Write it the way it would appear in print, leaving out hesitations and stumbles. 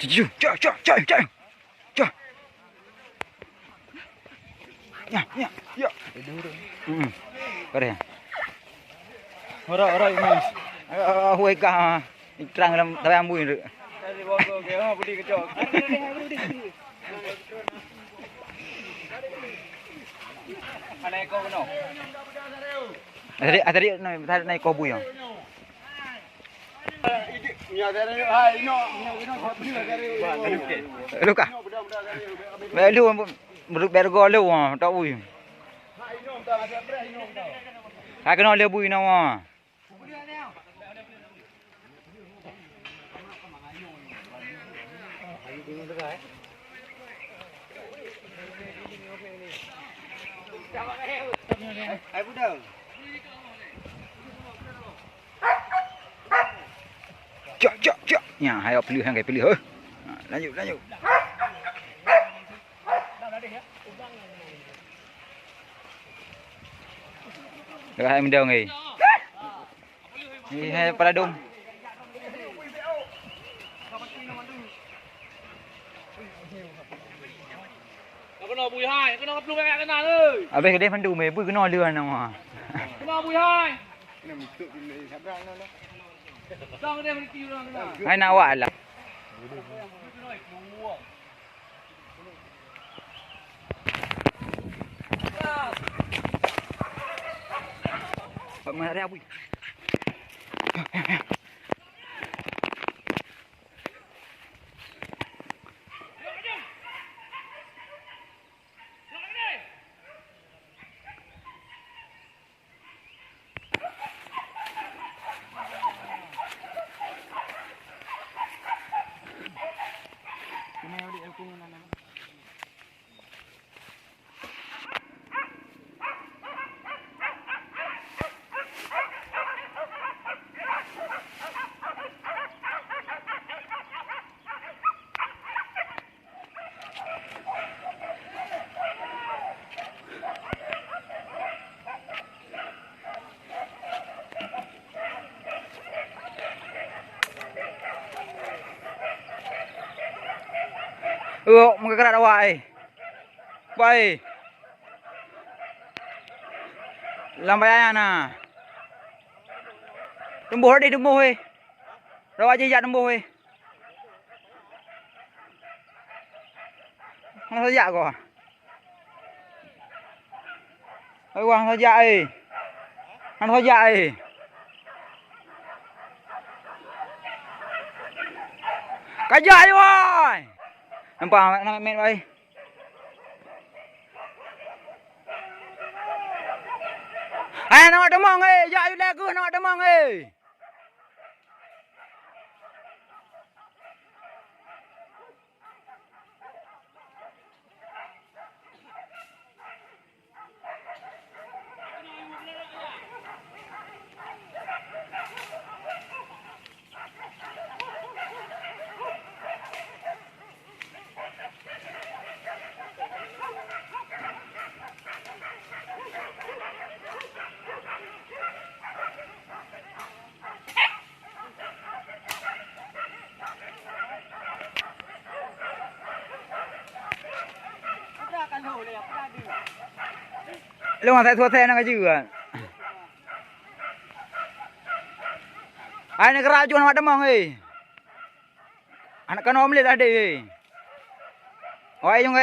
Chạy chạy chạy chạy chạy. Nha nha ya. Có đây. Ở đây mình. Huay ka trang lam tawa mui rồi. Đây bol ko ke budi ke chok. Anai ko no. Tadi naik kobui ya. Lu ka. Lu bergo lu tau bui. Hai cái nó leo bùi nào à? Cak. Ya, hai pilih hang pilih heh. Lanjut. Được hai mình đều nghỉ. Thì hai pada dum. Cái nồi bùi hai, cái nồi hấp luôn cái nào ơi. À bên cái đêm phân đủ mày bùi cái nồi lừa nào mà. Cái nồi bùi hai. Sao cái đêm mình kêu cái nào? Hai nào ạ là. Mà ra bùi. Magkakarat away. Bay. Lambayan na. Tumbuh đi tumbuh ơi. Rawa je tumbuh ơi. Không sao dạ rồi. Ơi Hoàng sao dạ ơi. Không sao dạ ơi. Cái dạ rồi. Nampak nak main baik. Nak demang jak you lagu nak demang Lu nggak thua thế nó cái gì à? Ai này keraju nak demang anak kan om lihat ada Oi yung